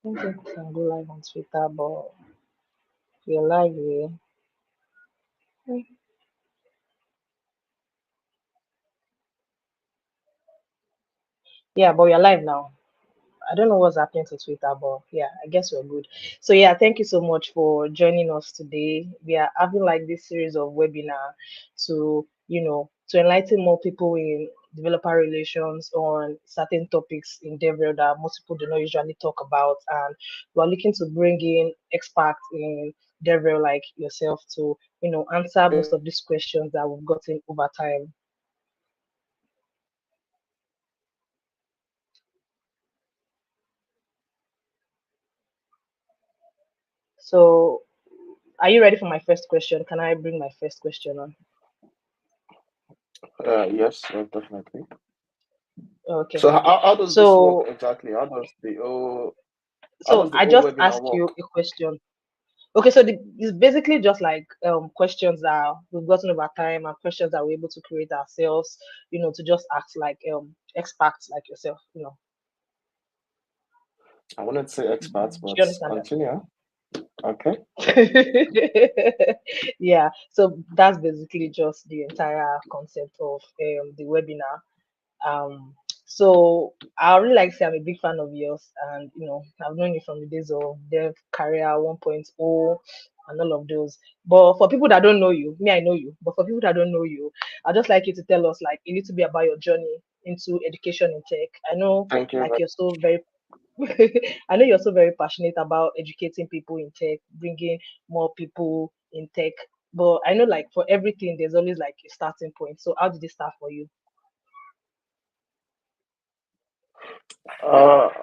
I don't think we can go live on Twitter, but we're live here. Yeah, but we're live now. I don't know what's happening to Twitter, but yeah, I guess we're good. So yeah, thank you so much for joining us today. We are having like this series of webinar to, to enlighten more people in developer relations on certain topics in DevRel that most people do not usually talk about. And we're looking to bring in experts in DevRel like yourself to, answer most of these questions that we've gotten over time. So are you ready for my first question? Can I bring my first question on? Yes, definitely. Okay. So how does this work So exactly? How so does the I whole just webinar asked work? you a question. Okay, so it's basically just like questions that we've gotten over time and questions that we're able to create ourselves, to just ask like experts like yourself. I wanted to say experts, Do but you understand continue. Okay. that? Yeah, so that's basically just the entire concept of the webinar. Um, so I really like to say I'm a big fan of yours, and I've known you from the days of Dev Career 1.0 and all of those. But for people that don't know you, me I know you, but for people that don't know you, I'd just like you to tell us like a little bit about your journey into education in tech. I know Thank you. like you're so very I know you're so very passionate about educating people in tech, bringing more people in tech. But I know like for everything there's always like a starting point. So how did it start for you?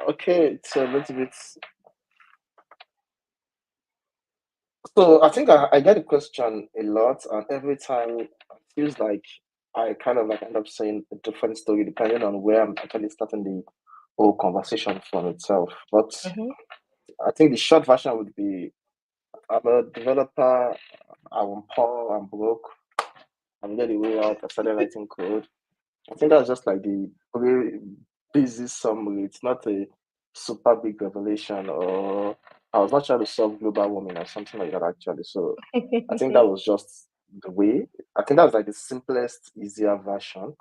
Okay, it's a little bit. So I think I get a question a lot, and every time it feels like I kind of like end up saying a different story depending on where I'm actually starting the whole conversation from itself. But Mm-hmm. I think the short version would be I'm a developer, I'm poor, I'm broke, I'm get the way out, I started writing code. I think that's just like the very busy summary. It's not a super big revelation, or I was not trying to solve global warming or something like that actually. So I think that was just the way. I think that's like the simplest, easier version.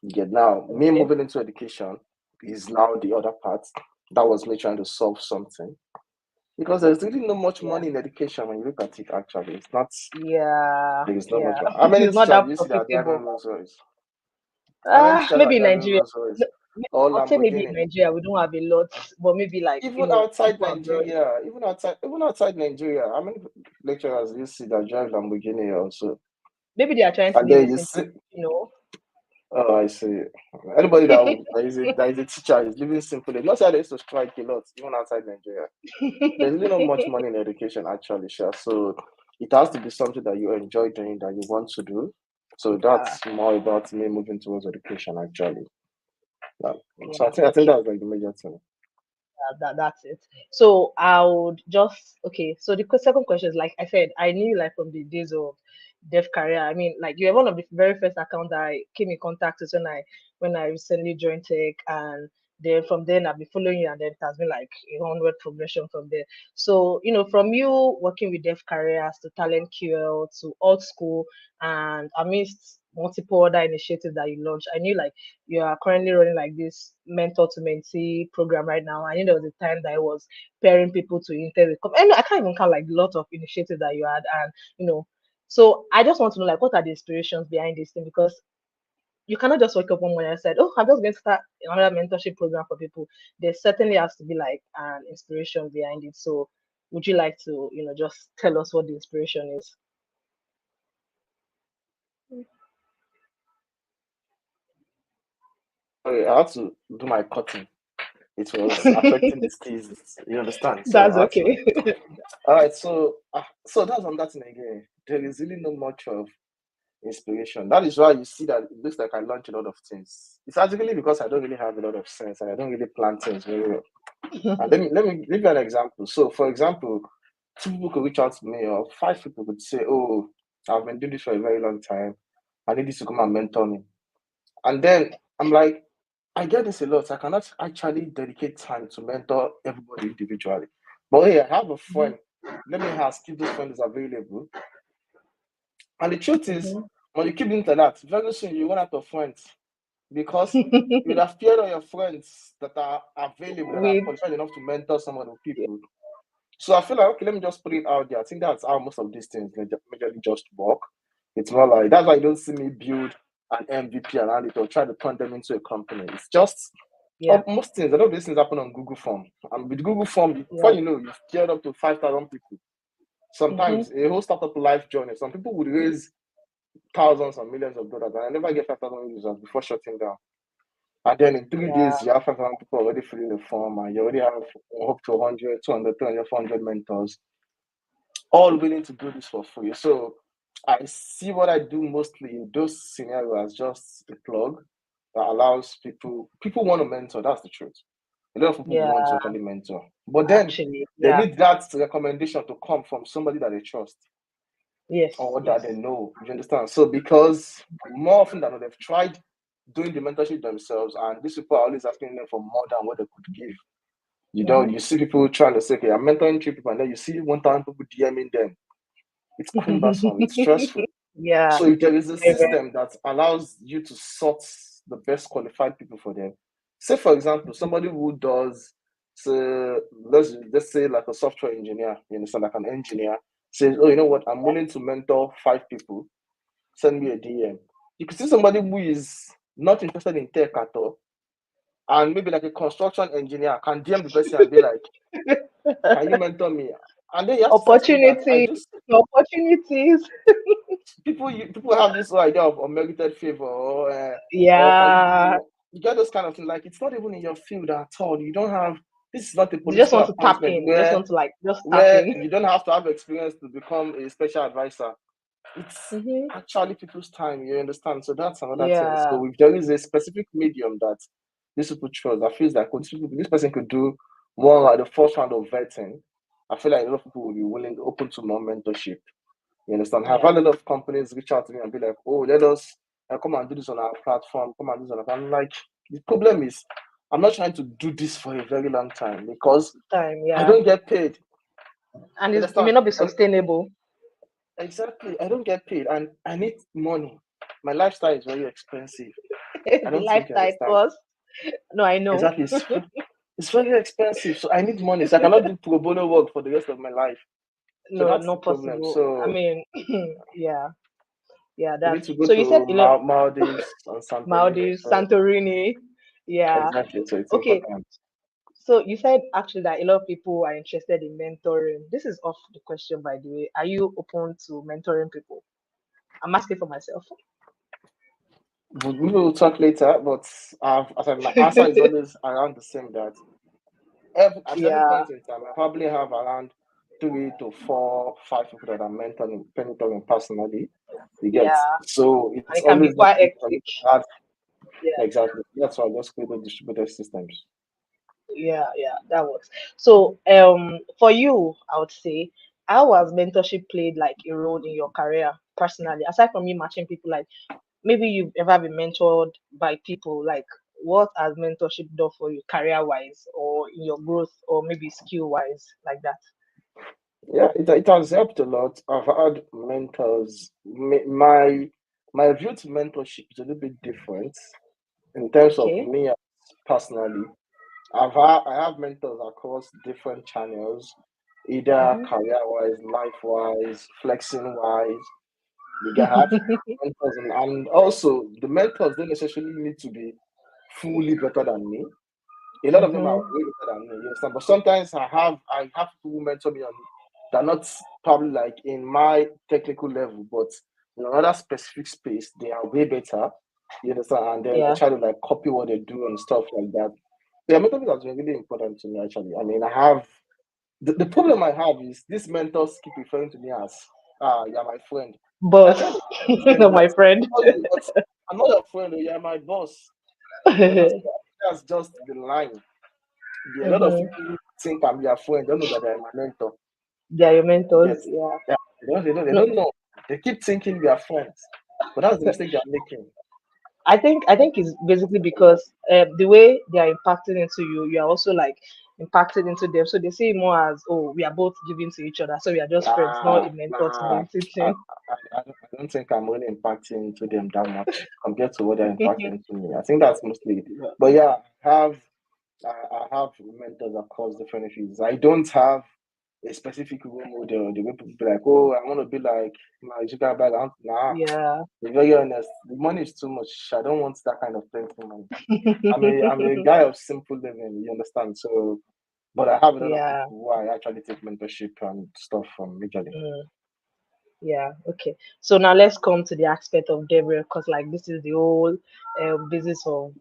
You get now me Okay. moving into education is now the other part. That was me trying to solve something. Because there's really not much Yeah. money in education when you look at it actually. It's not Yeah. there is not Yeah. much money. How many It's not teachers that do you see that are profitable. driving Rolls Royce? How many teachers are Maybe in driving Nigeria. Rolls Royce No, or I'll say maybe in Lamborghini? Nigeria we don't have a lot, but maybe like Even people abroad. Even outside Nigeria, how many lecturers do you see that drive Lamborghini also? Maybe they are trying to And live then a you simple, see, you know. oh, I see. Anybody that is a teacher is living simply. Not that they used to strike a lot, even outside Nigeria. There's really not much money in education actually, Sha. So it has to be something that you enjoy doing, that you want to do. So Yeah. that's more about me moving towards education actually. Yeah. So Yeah. I think Okay. that's like the major thing. That's it. So I would just okay. So the second question is like I said, I knew you like from the days of Dev Career. I mean, like you're one of the very first accounts that I came in contact with when I recently joined tech, and then from then I've been following you, and then it has been like a onward progression from there. So from you working with Dev Careers to Talent QL to Old School, and amidst multiple other initiatives that you launched, I knew like you are currently running like this mentor to mentee program right now. I know there was a time that I was pairing people to intern with I can't even count like a lot of initiatives that you had, and you know. So I just want to know like what are the inspirations behind this thing, because you cannot just wake up one morning and say, "Oh, I'm just going to start another mentorship program for people." There certainly has to be like an inspiration behind it. So would you like to just tell us what the inspiration is? Sorry, I had to do my cutting. It was affecting the thesis. You understand? So That's I had to. okay. All right. So that's on that thing again. There is really not much of inspiration. That is why you see that it looks like I launch a lot of things. It's actually because I don't really have a lot of sense and I don't really plan things very well. And let me give you an example. So, for example, two people could reach out to me, or five people could say, "Oh, I've been doing this for a very long time. I need this to come and mentor me." And then I'm like, I get this a lot. I cannot actually dedicate time to mentor everybody individually. But hey, I have a friend. Let me ask if this friend is available. And the truth is, when you keep doing that, very soon you run out of friends because you'll have feared of your friends that are available, that are With qualified enough to mentor some of the people. So I feel like, okay, let me just put it out there. I think that's how most of these things majorly just work. It's more like that's why you don't see me build an MVP around it or try to turn them into a company. It's just yeah, most things. A lot of these things happen on Google Form. And with Google Form, before yeah. you know, you've geared up to 5,000 people. Sometimes a whole startup life journey. Some people would raise thousands and millions of dollars and I never get 5,000 users before shutting down. And then in 3 days, Yeah, you have 5,000 people already filling the form and you already have up to 100, 200, 300, 400 mentors all willing to do this for free. So I see what I do mostly in those scenarios as just a plug that allows people want to mentor. That's the truth. A lot of people yeah, want to actually mentor, but then actually, they yeah. need that recommendation to come from somebody that they trust Yes, or that yes. they know. You understand? So because more often than not, they've tried doing the mentorship themselves, and these people are always asking them for more than what they could give. You know, you see people trying to say, okay, I'm mentoring 3 people, and then you see 1,000 people DMing them. It's cumbersome, it's stressful. Yeah, So if there is a very, very, system that allows you to sort the best qualified people for them, say for example, somebody who does, so let's say like a software engineer, you understand, like an engineer says, oh, you know what, I'm willing to mentor 5 people, send me a DM. You can see somebody who is not interested in tech at all, and maybe like a construction engineer can DM the person and be like, can you mentor me? And then you have to start seeing that I opportunity, just opportunities. people have this whole idea of unmerited favor or can you Yeah, do you get those kind of things like it's not even in your field at all. You don't have this is not a they just political want to tap appointment in. They just where want to like just tap where in. you don't have to have experience to become a special advisor. It's Hmm. actually people's time, you understand? So that's another thing. Yeah, So if there is a specific medium that these people trust, that feels like oh, this person could do more like the first round of vetting, I feel like a lot of people will be willing, open to more mentorship. You understand? I've yeah, had a lot of companies reach out to me and be like, oh, let us come and do this on our platform, come and do this on our platform. I'm like, the problem is, I'm not trying to do this for a very long time because time. I Yeah, don't get paid. and You it may understand? not be sustainable. Exactly. I don't get paid and I need money. My lifestyle is very expensive. I The don't think you lifestyle understand. cost. No, I know. Exactly. It's very expensive. So I need money. So I cannot do pro bono work for the rest of my life. So No, that's the not problem. possible. I So mean, yeah, yeah. we That's need to go so. You said to you know Maldives and Santorini. Maldives, So Santorini. Yeah. exactly. So it's Okay. important. So you said actually that a lot of people are interested in mentoring. This is off the question, by the way. Are you open to mentoring people? I'm asking for myself. But we will talk later. But as my answer is always around the same. That at every Yeah, point in time, I probably have around 3 to 4, 5 people that I'm mentoring personally. You get yeah. so And it's it can be always not quite easy for me hectic. to add Yeah, exactly. That's why I just created distributed systems. yeah, yeah. That works. So, for you, I would say, how has mentorship played like a role in your career personally? Aside from you matching people, like maybe you've ever been mentored by people, like what has mentorship done for you career wise or in your growth or maybe skill wise, like that? Yeah, it has helped a lot. I've had mentors. My view to mentorship is a little bit different in terms of Okay. me personally. I have mentors across different channels, either Hmm. career wise, life wise, flexing wise. You get have mentors and also the mentors don't necessarily need to be fully better than me. A lot of them are Hmm. way better than me, you understand? But sometimes I have people who mentor me on they're not probably like in my technical level, but in another specific space, they are way better. You understand? And then I Yeah. try to like copy what they do and stuff like that. Yeah, mentorship has been really important to me actually. I mean, I have the problem I have is these mentors keep referring to me as you're my friend. So I Boss, try to be friend, no, but my friend. I tell you what, I'm not your friend, oh, you're my boss. You understand? That's just the line. Yeah, a lot of Hmm. people who think I'm their friend, don't know that they're my mentor. They are your You mentors. get? Yeah. Yeah, they No. don't know. They keep thinking we are friends, but that's the mistake they're making. I think it's basically because the way they are impacting into you, you are also like impacted into them. So they see it more as, oh, we are both giving to each other, so we are just friends, not a mentor to Nah, mentee I, thing. I don't think I'm really impacting to them that much compared to what they're impacting to me. I think that's mostly it. But yeah, I have mentors across different fields. I don't have a specific role model. The way people be like, oh, I want to be like my sugar bag. Nah, Yeah. to be very honest, the money is too much. I don't want that kind of thing for money. I'm a guy of simple living, you understand? So, but I have a lot of Yeah. people who I actually take mentorship and stuff from majorly. Mm. Yeah, okay. So now let's come to the aspect of Deborah, because like this is the whole basis of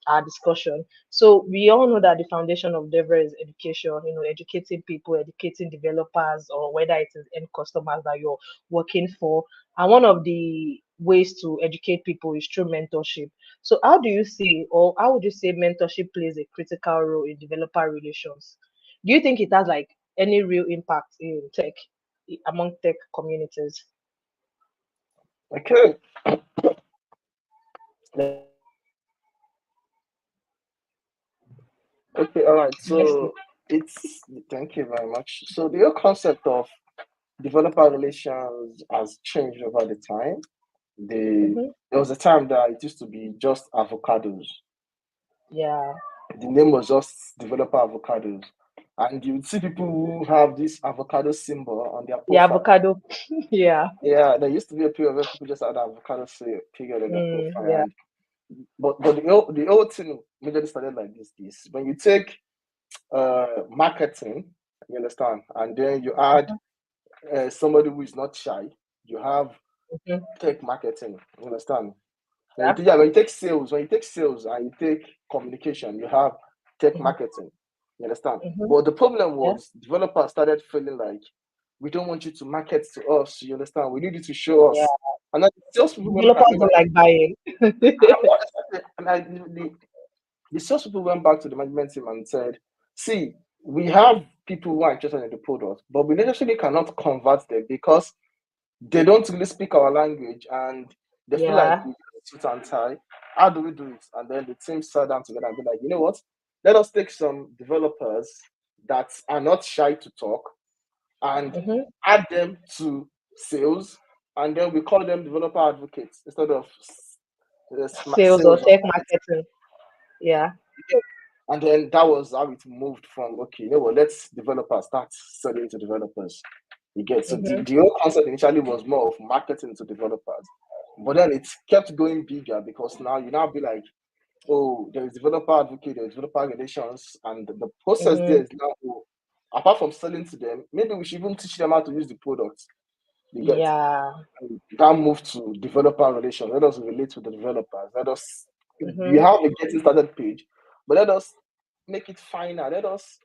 our discussion. So we all know that the foundation of Deborah is education, educating people, educating developers, or whether it is end customers that you're working for. And one of the ways to educate people is through mentorship. So how do you see, or how would you say mentorship plays a critical role in developer relations? Do you think it has like any real impact in tech? Among tech communities. Okay, okay, all right. Yes. So it's thank you very much. So the whole concept of developer relations has changed over the time. Mm-hmm. There was a time that it used to be just avocados. Yeah. The name was just developer avocados. And you would see people who have this avocado symbol on their The profile. avocado. Yeah. Yeah, there used to be a period where people just had avocado period on their profile. Yeah. And but the old thing majorly started like this. When you take marketing, you understand, and then you add somebody who is not shy, you have Mm-hmm. tech marketing, you understand? Yeah. When you take sales and you take communication, you have tech Mm-hmm. marketing. You understand? Mm-hmm. But the problem Yeah. was developers started feeling like we don't want you to market to us. You understand? We need you to show Yeah. us. And then salespeople went back Developers and don't like buying. the salespeople went back to the management team and said, "See, we have people who are interested in the product, but we necessarily cannot convert them because they don't really speak our language and they feel like Yeah. we suit and tie. How do we do it?" And then the team sat down together and be like, you know what? Let us take some developers that are not shy to talk and Mm-hmm. add them to sales, and then we call them developer advocates instead of Sales or sales or tech marketing. marketing. Yeah. And then that was how it moved from okay, you know what, let's developers start selling to developers. You get so the, Mm-hmm. the whole concept initially was more of marketing to developers, but then it kept going bigger because now you now be like, oh, there is developer advocate, there is developer relations, and the process there Mm-hmm. is now oh, apart from selling to them, maybe we should even teach them how to use the product. You get Yeah. that move to developer relations. Let us relate with the developers. Let us we Mm-hmm. have a getting started page, but let us make it finer. Let us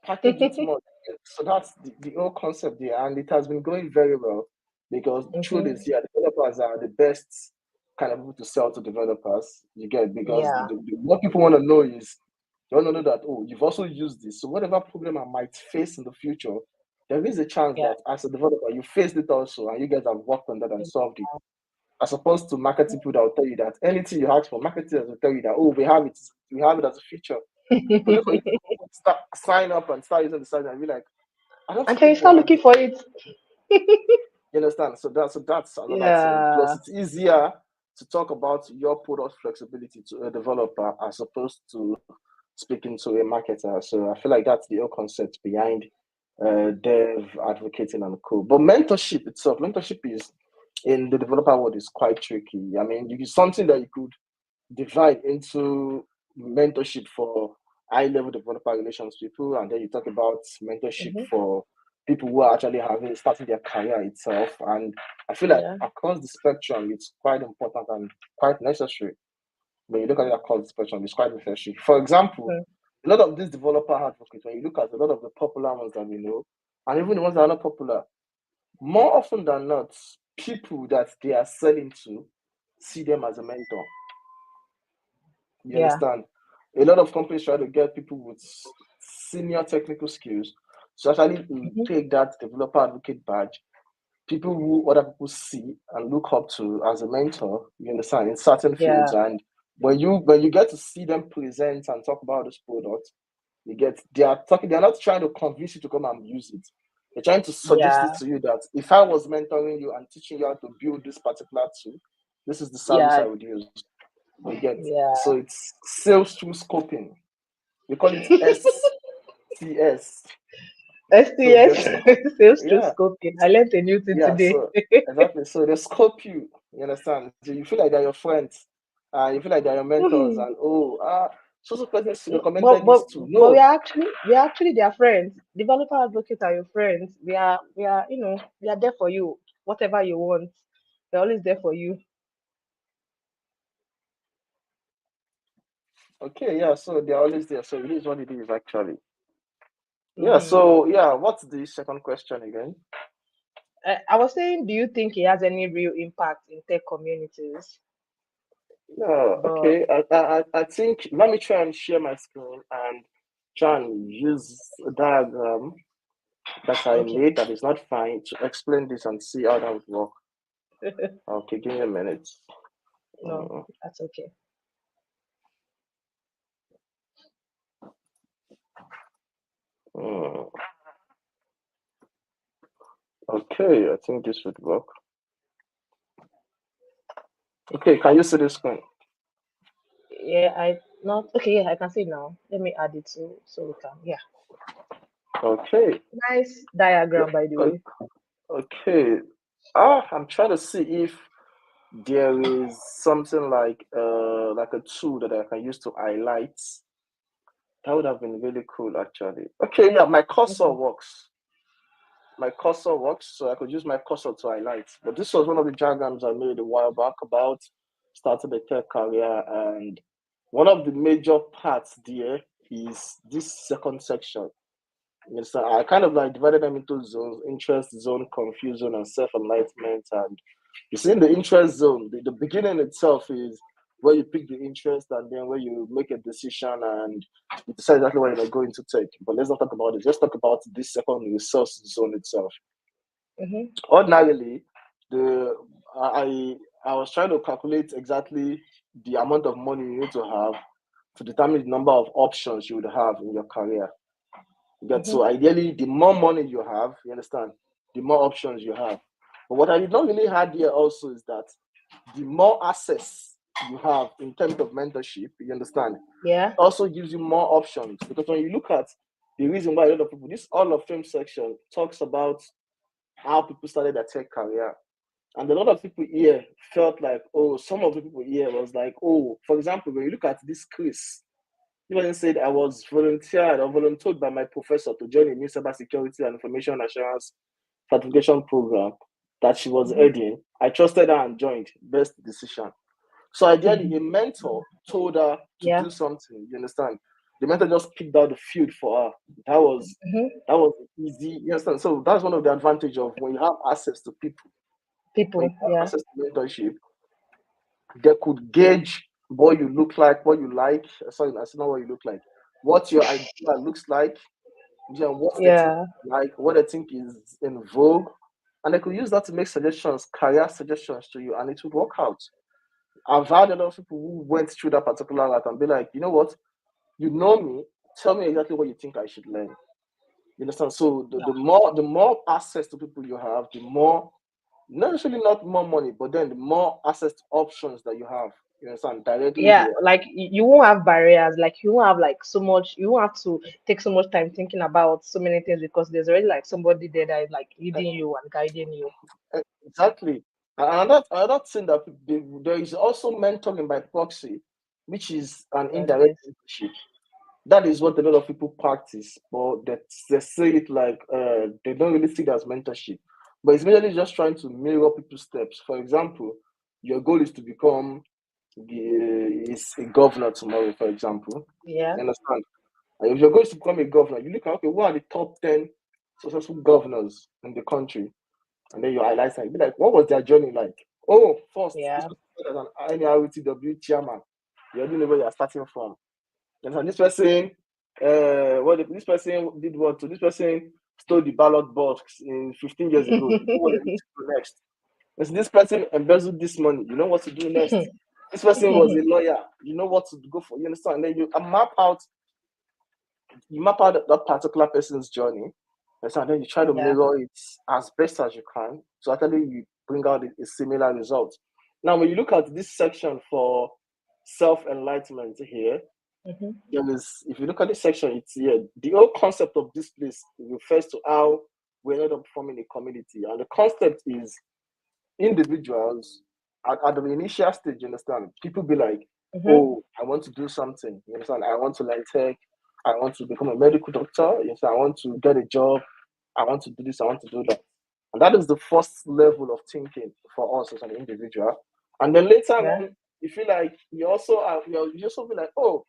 package it more. So that's the whole concept there, and it has been going very well because truth Mm-hmm. is, yeah, developers are the best kind of people to sell to developers. You get because Yeah. what people want to know is they want to know that oh, you've also used this. So whatever problem I might face in the future, there is a chance Yeah. that as a developer you faced it also, and you guys have worked on that and solved it. As opposed to marketing people that will tell you that anything you ask for, marketers will tell you that oh, we have it as a feature. Only for you to start, sign up and start using the site and be like, I don't And then you think we start have looking it. for it. You understand? So that's another thing. Plus, Yeah. it's easier to talk about your product flexibility to a developer as opposed to speaking to a marketer. So I feel like that's the whole concept behind dev advocating and co. But mentorship is in the developer world is quite tricky. I mean, it's something that you could divide into mentorship for high level developer relations people, and then you talk about mentorship Mm-hmm. for people who are actually having starting their career itself. And I feel like Yeah. across the spectrum, it's quite important and quite necessary. When you look at it across the spectrum, it's quite necessary. For example, Mm-hmm. a lot of these developer advocates, when you look at a lot of the popular ones that we know, and even the ones that are not popular, more often than not, people that they are selling to see them as a mentor. You Yeah. understand? A lot of companies try to get people with senior technical skills to actually Mm-hmm. take that developer advocate badge people who other people see and look up to as a mentor, you understand, in certain fields. And when you get to see them present and talk about this product, they're not trying to convince you to come and use it. They're trying to suggest it to you that if I was mentoring you and teaching you how to build this particular tool, this is the service I would use. You get so it's sales through scoping. We call it SCS. STS, sales through Yeah, scoping. I learned a new thing today. so exactly. So they scope you. You understand? So you feel like they're your friends. You feel like they're your mentors, and so person but recommended but this too. but No, we are actually their friends. Developer advocates are your friends. We are we are there for you. Whatever you want, we're always there for you. okay, yeah. So they're always there. So it is what it is actually. Yeah. Hmm. So yeah, what's the second question again? I was saying, do you think it has any real impact in tech communities? Yeah. But Okay. I think let me try and share my screen and try and use a diagram that I okay. made that is not fine to explain this and see how that would work. Okay, give me a minute. No, Uh, that's okay. uh, okay, I think this would work. Okay, can you see the screen? Yeah, I not okay. Yeah, I can see now. Let me add it so we can. Yeah, Okay. nice diagram by the o- way. Okay. I'm trying to see if there is something like a tool that I can use to highlight. That would have been really cool actually. Okay, yeah, my cursor Okay. works. My cursor works, so I could use my cursor to highlight. But this was one of the diagrams I made a while back about starting a tech career, and one of the major parts there is this second section. So I kind of like divided them into zones: interest zone, confusion, and self-enlightenment. And you see, in the interest zone, the beginning itself is where you pick the interest, and then where you make a decision and you decide exactly what you're going to take. But let's not talk about it. Let's talk about this second resource zone itself. Mm-hmm. Ordinarily, the I was trying to calculate exactly the amount of money you need to have to determine the number of options you would have in your career. Get Mm-hmm. so ideally, the more money you have, you understand, the more options you have. But what I did not really have here also is that the more access you have in terms of mentorship, you understand, Yeah. also gives you more options. Because when you look at the reason why a lot of people, this all of fame section talks about how people started their tech career. And a lot of people here felt like, oh, some of the people here was like, oh, for example, when you look at this Chris, he even said I was volunteered or volunteered by my professor to join a new cybersecurity and information assurance certification program that she was Mm-hmm. heading. I trusted her and joined. Best decision. So ideally, a mentor told her to Yeah. do something. You understand? The mentor just picked out the field for her. Mm-hmm. That was easy. You understand? So that's one of the advantage of when you have access to people, when People. you have Yeah. access to mentorship, they could gauge what you look like, what you like. Sorry, that's not what you look like. What your idea looks like, yeah, what they think Yeah. like, what they think is in vogue, and they could use that to make suggestions, career suggestions to you, and it would work out. I've had a lot of people who went through that particular route and be like, you know what, you know me, tell me exactly what you think I should learn. You understand? So the more access to people you have, the more not necessarily not more money, but then the more access to options that you have. You understand? Directly Yeah, there. like you won't have barriers, like you won't have like so much, you won't have to take so much time thinking about so many things because there's already like somebody there that is like leading you and guiding you. Exactly. And another thing that there is also mentoring by proxy, which is an Yeah, indirect there's mentorship. That is what a lot of people practice, but they say it like they don't really see it as mentorship. But it's mainly just trying to mirror people's steps. For example, your goal is to become is a governor tomorrow, for example. yeah, You understand? And if you're going to become a governor, you look at okay, what are the top 10 successful governors in the country? And then you highlight and be like, what was their journey like? Oh, first, this yeah, person started as an NRTW chairman. You already know where you're starting from. And so this person, this person did what? So this person stole the ballot box in 15 years ago. You know what you need to do next. This person embezzled this money. You know what to do next. This person was a lawyer. You know what to go for. You understand? And then you map out that particular person's journey. And then you try to Yeah. mirror it as best as you can. So actually you bring out a similar result. Now, when you look at this section for self-enlightenment here, there is, if you look at this section, it's here. The whole concept of this place refers to how we end up forming a community. And the concept is individuals at the initial stage, you understand? People be like, oh, I want to do something. You understand? I want to learn tech. I want to become a medical doctor. You understand? I want to get a job. I want to do this. I want to do that. And that is the first level of thinking for us as an individual. And then later Yeah. on, you feel like you also be like, oh,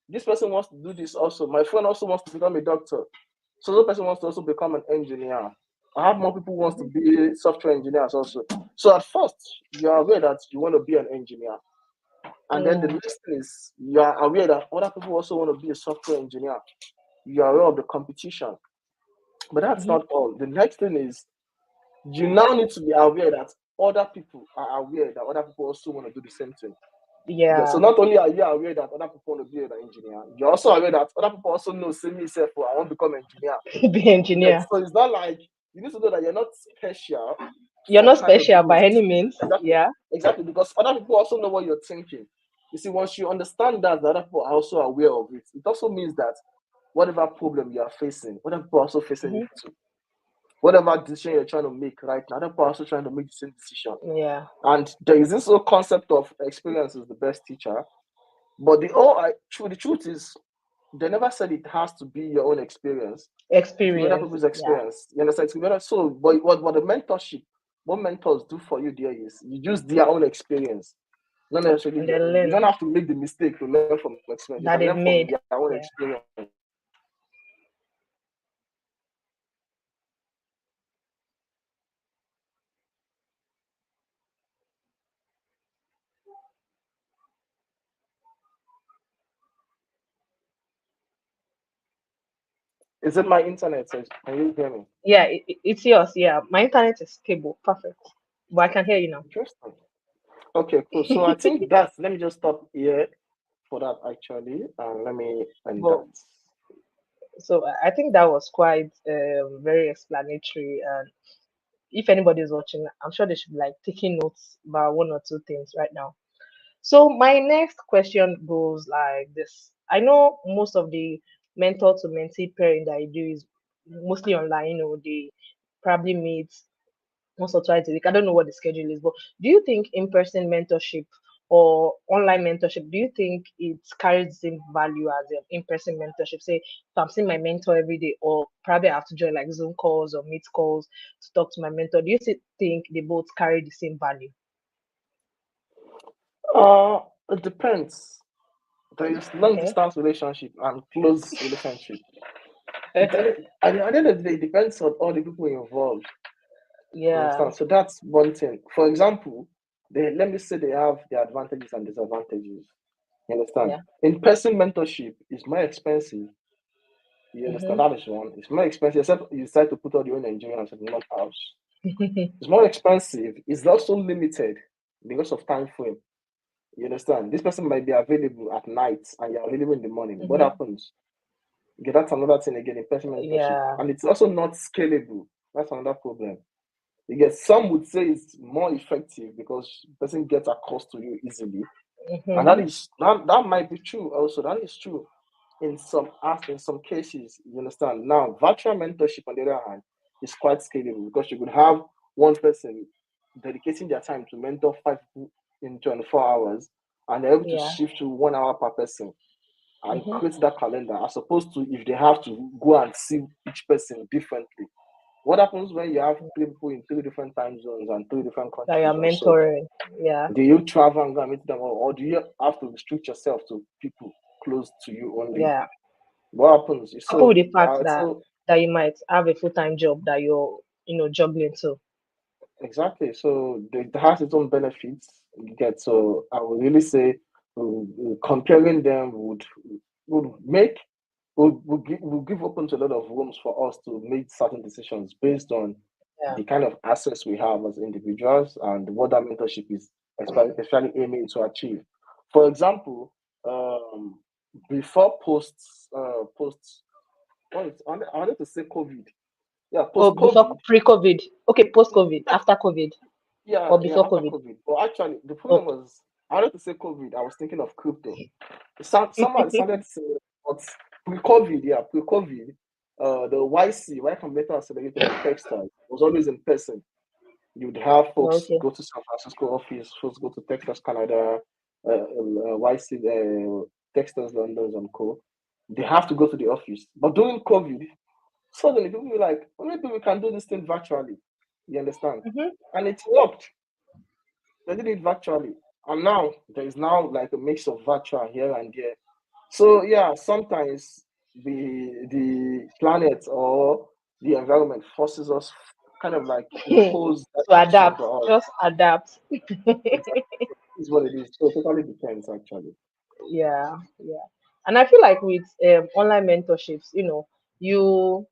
this person wants to do this also. My friend also wants to become a doctor. So the person wants to also become an engineer. I have more people who wants to be software engineers also. So at first, you are aware that you want to be an engineer. And then the next thing is you are aware that other people also want to be a software engineer. You are aware of the competition. But that's not all. The next thing is you now need to be aware that other people are aware that other people also want to do the same thing. Yeah. So not only are you aware that other people want to be an engineer, you're also aware that other people also know, see me self, I want to become an engineer. Be engineer. So it's not like you need to know that you're not special. You're not special by any means. Exactly. Yeah. Exactly, because other people also know what you're thinking. You see, once you understand that, the other people are also aware of it. It also means that whatever problem you are facing, other people are also facing it too. Whatever decision you're trying to make right now, other people are also trying to make the same decision. Yeah. And there is this whole concept of experience is the best teacher. But the truth is, they never said it has to be your own experience. It could be other Experience. people's experience. You understand? It could be other, so, but what the mentorship, what mentors do for you there is you use their own experience. Not necessarily And your then own. You learn don't have to make the mistake to learn from experience. You that can is learn from made. their own Yeah. experience. Is it my internet? Can you hear me? Yeah, it's yours. Yeah. My internet is stable. Perfect. But I can hear you now. Interesting. Okay, cool. So I think let me just stop here for that actually. And let me end But that. so I think that was quite very explanatory. And if anybody is watching, I'm sure they should be like taking notes about one or two things right now. So my next question goes like this. I know most of the mentor to mentee pairing that I do is mostly online. They probably meet once or twice a week. I don't know what the schedule is, but do you think in-person mentorship or online mentorship, do you think it carries the same value as an in-person mentorship? Say, if I'm seeing my mentor every day, or probably I have to join like Zoom calls or Meet calls to talk to my mentor. Do you think they both carry the same value? It depends. There is long Okay. distance relationship and close relationship. At the end of the day, it depends on all the people involved. You Yeah. understand? So that's one thing. For example, let me say they have their advantages and disadvantages. You understand? Yeah. In-person mentorship is more expensive. You understand? Mm-hmm. That is one. It's more expensive, except you decide to put all your own Nigerians in one house. It's more expensive. It's also limited because of time frame. You understand? This person might be available at night and you're available in the morning. What Mm-hmm. happens? Okay, that's another thing again in person mentorship. Yeah. And it's also not scalable. That's another problem. You get some would say it's more effective because the person gets across to you easily. And Mm-hmm. that might be true also. That is true in some cases, you understand. Now, virtual mentorship on the other hand is quite scalable because you could have one person dedicating their time to mentor 5 people in 24 hours and they're able to Yeah. shift to 1 hour per person and Mm-hmm. create that calendar as opposed to if they have to go and see each person differently. What happens when you have 3 people in 3 different time zones and 3 different That you're countries also? mentoring. Yeah. Do you travel and go and meet them, or do you have to restrict yourself to people close to you only? Yeah. What happens? Couple with So, the fact that so you might have a full-time job that you're juggling to. exactly. So it has its own benefits. You get I would really say comparing them would make will give open to a lot of rooms for us to make certain decisions based on Yeah. the kind of access we have as individuals and what that mentorship is especially aiming to achieve. For example, before posts, I wanted to say COVID. Yeah, Oh, post before COVID. pre-COVID. Okay, post-COVID, after COVID, Yeah, or yeah, before after COVID. COVID. But actually, the problem Okay. was I wanted to say COVID. I was thinking of crypto. Somehow I decided to say, but pre-COVID, yeah, pre-COVID, the YC, Y Combinator Accelerator in Texas, was always in person. You'd have folks Okay. go to San Francisco office, folks go to Texas, Canada, YC, Texas, London, and co. They have to go to the office. But during COVID, suddenly people were like, well, maybe we can do this thing virtually. You understand? Mm-hmm. And it worked. They did it virtually. And now there is now like a mix of virtual here and there. So yeah, sometimes the planet or the environment forces us kind of like impose that To decision adapt, for us. just adapt. Exactly. Is what it is. So it totally depends actually. Yeah, yeah. And I feel like with online mentorships, you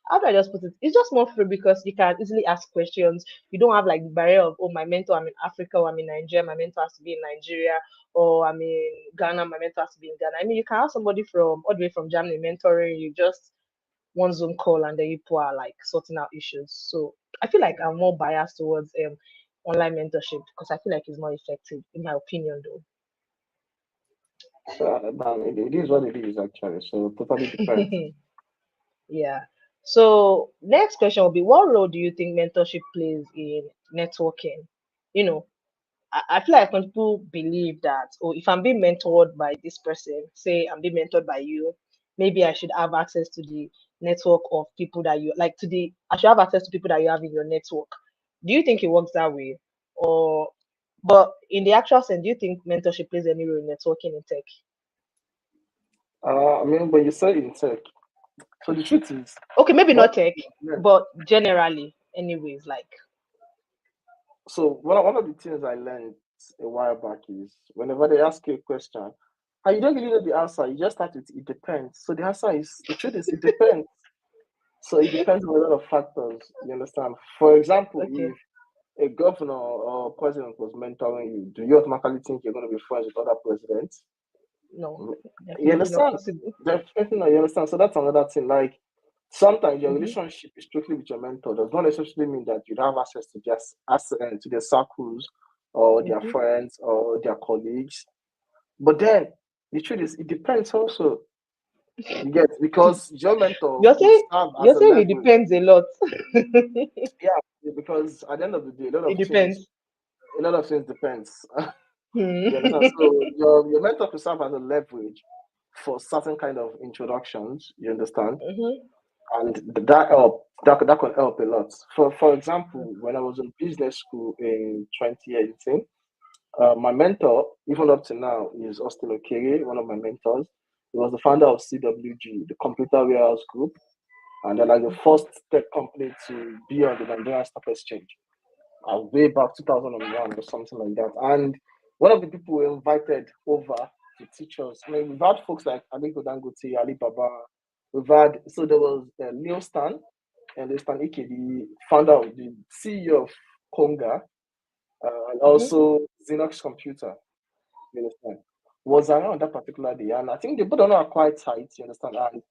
how do I just put it? It's just more free because you can easily ask questions. You don't have like the barrier of, oh, my mentor, I'm in Africa, or I'm in Nigeria, my mentor has to be in Nigeria, or I'm in Ghana, my mentor has to be in Ghana. I mean, you can have somebody from all the way from Germany mentoring you, just one Zoom call, and then people are like sorting out issues. So I feel like I'm more biased towards online mentorship because I feel like it's more effective, in my opinion, It is what it is actually. So it totally depends. though. Yeah. So next question will be, what role do you think mentorship plays in networking? You know, I feel like when people believe that, oh, if I'm being mentored by this person, say I'm being mentored by you, maybe I should have access to the network of people that you like I should have access to people that you have in your network. Do you think it works that way? Or but in the actual sense, do you think mentorship plays any role in networking in tech? I mean, when you say in tech, so the truth is, Okay, maybe what not tech, yeah. but generally, anyways, like So one of the things I learned a while back is whenever they ask you a question and you don't really know the answer, you just start with it depends. So the answer is the truth is it depends. So it depends on a lot of factors. You understand? For example, okay. if a governor or president was mentoring you, do you automatically think you're going to be friends with other presidents? No, You definitely not understand? possible. Definitely not. You understand? So that's another thing. Like sometimes your Hmm. relationship is strictly with your mentor. Does not necessarily mean that you don't have access to to their circles or their Hmm. friends or their colleagues. But then the truth is, it depends also. You get because your mentor You're could saying serve as you're a saying it leverage. depends a lot. Yeah, because at the end of the day, It depends. a lot of things depends. Hmm. You understand? So your mentor could serve as a leverage for certain kind of introductions. You understand? Hmm. And that can help a lot. For example, when I was in business school in 2018, my mentor, even up to now, is Austin Okere, one of my mentors. He was the founder of CWG, the Computer Warehouse Group, and they're like the Okay. first tech company to be on the Nigerian Stock Exchange, way back 2001 or something like that. And one of the people we invited over to teach us, I mean, we've had folks like Aliko Dangote, Ali Baba, we've had, so there was Leo Stan, and Leo Stan Ike, the founder of the CEO of Konga, and Hmm. also Xerox Computer, you understand, was around that particular day. And I think they both are quite tight, you understand. And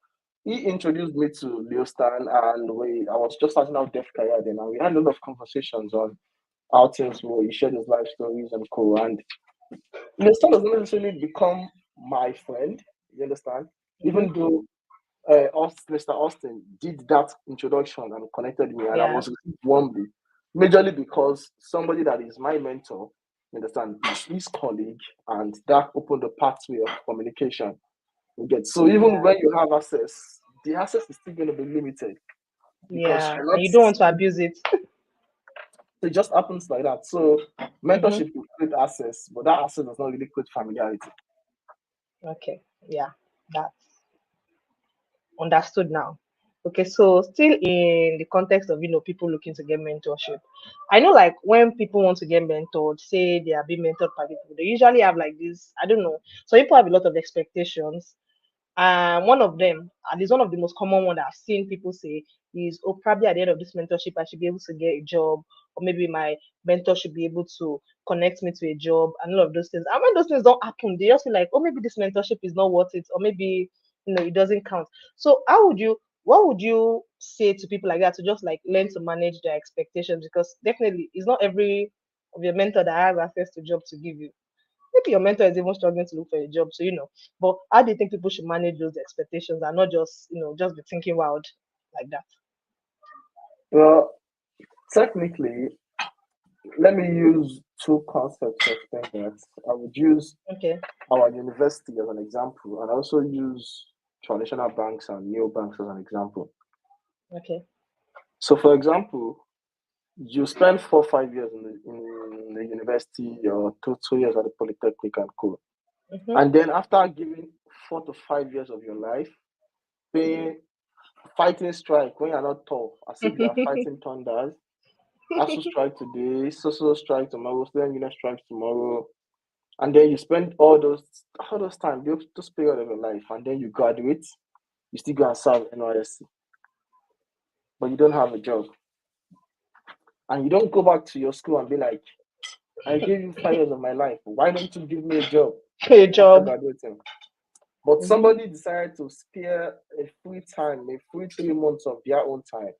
he introduced me to Leo Stan, and I was just starting out deaf career then, and we had a lot of conversations on how things were. He shared his life stories and co. And Leo Stan doesn't necessarily become my friend, you understand, Hmm. even though Mr. Austin did that introduction and connected me, and I Yeah. was received warmly, majorly because somebody that is my mentor, you understand, is his colleague, and that opened the pathway of communication. You get so even Yeah. when you have access, the access is still going to be limited because Yeah. you're And not. you don't want to abuse it. It just happens like that. So Hmm. mentorship will create access, but that access does not really create familiarity. Okay. Yeah. That's understood now. Okay, so still in the context of people looking to get mentorship, I know like when people want to get mentored, say they are being mentored by people, they usually have like this. I don't know. So people have a lot of expectations. One of them, and it's one of the most common one that I've seen people say is, oh, probably at the end of this mentorship, I should be able to get a job, or maybe my mentor should be able to connect me to a job, and all of those things. And when those things don't happen, they just feel like, oh, maybe this mentorship is not worth it, or maybe it doesn't count. So what would you say to people like that to just like learn to manage their expectations? Because definitely it's not every of your mentor that has access to job to give you. Maybe your mentor is even struggling to look for a job, so but how do you think people should manage those expectations and not just just be thinking wild like that? Well, technically, let me use two concepts to explain that. I would use Okay. our university as an example, and also use traditional banks and neobanks as an example. Okay. So, for example, you spend 4 5 years in the university or 2 2 years at the polytechnic and co, Mm-hmm. and then after giving 4 to 5 years of your life paying fighting strike when you're not tough, as if you are fighting thunders. ASU strike today, so strike tomorrow, student union strike tomorrow, and then you spend all those time, those period of your life, and then you graduate, you still go and serve NYSC, but you don't have a job, and you don't go back to your school and be like, I gave you 5 years of my life, why don't you give me a job A after job. graduating? But Mm-hmm. somebody decided to spare a free time, a free 3 months of their own time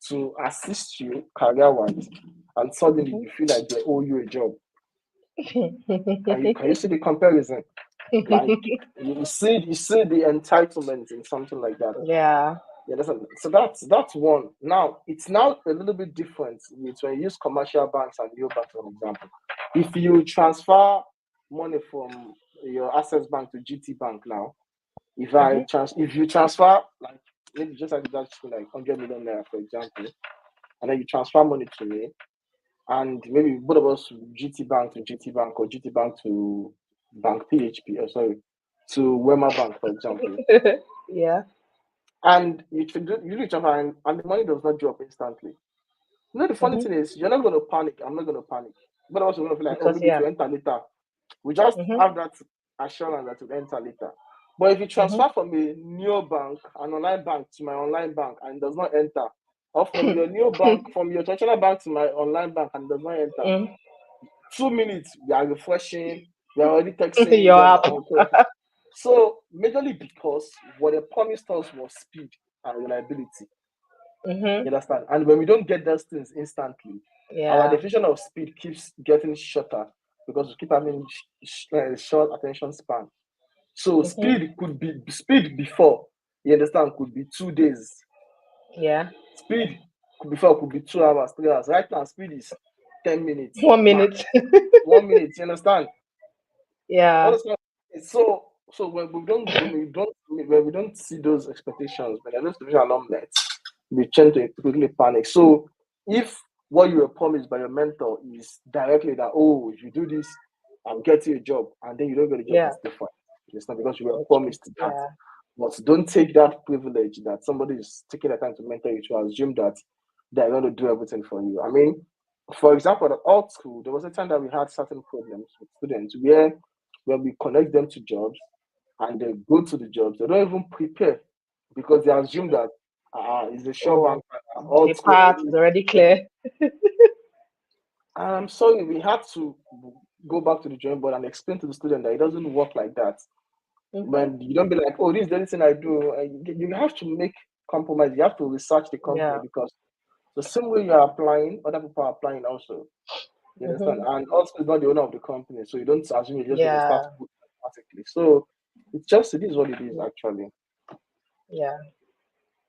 to assist you career wise, and suddenly you feel like they owe you a job. Can you see the comparison? Like you see the entitlement in something like that. Yeah. Yeah, so that's one. Now it's now a little bit different with when you use commercial banks and neobanks for example. If you transfer money from your Access Bank to GT Bank now, Mm-hmm. if you transfer like maybe just like that's like 100 million naira for example, and then you transfer money to me, and maybe both of us GT Bank to GT Bank or GT Bank to Bank PHP, sorry, to Wema Bank, for example, Yeah. and you do each other, and the money does not drop instantly. The funny Mm-hmm. thing is, you're not going to panic. I'm not going to panic. But also going to feel like, oh, Because maybe it yeah. will enter later. We just Mm-hmm. have that assurance that it will enter later. But if you transfer from a new bank, an online bank to my online bank, and it does not enter, or from your new bank, from your traditional bank to my online bank, and it does not enter, Mm-hmm. 2 minutes, we are refreshing, we are already texting Your them. app. So, majorly because what they promised us was speed and reliability. Mm-hmm. You understand? And when we don't get those things instantly, our Yeah. definition of speed keeps getting shorter because we keep having short attention span. So, Mm-hmm. speed before, you understand, could be 2 days. Yeah. Speed before could be 2 hours, 3 hours. Right now, speed is 10 minutes 1 minute. max. 1 minute, you understand? Yeah. Understand? So when we don't see those expectations, when those expectations are not met, we tend to quickly panic. So if what you were promised by your mentor is directly that, oh, if you do this, I'll get you a job, and then you don't get a job, Yeah. it's different. It's not because you were Okay. promised that. Yeah. But don't take that privilege that somebody is taking the time to mentor you to assume that they're going to do everything for you. I mean, for example, at alt school, there was a time that we had certain problems with students where when we connect them to jobs and they go to the jobs, they don't even prepare because they assume that it's a sure Oh, bank, alt the school path already. is already clear. I'm sorry, we had to go back to the drawing board and explain to the student that it doesn't work like that. Mm-hmm. When you don't be like, oh, this is the only thing I do. You have to make compromise. You have to research the company Yeah. because the same way you are applying, other people are applying also. You understand? Mm-hmm. And also, it's not the owner of the company, so you don't assume you're just going to start Yeah. automatically. So it is what it is actually. Yeah.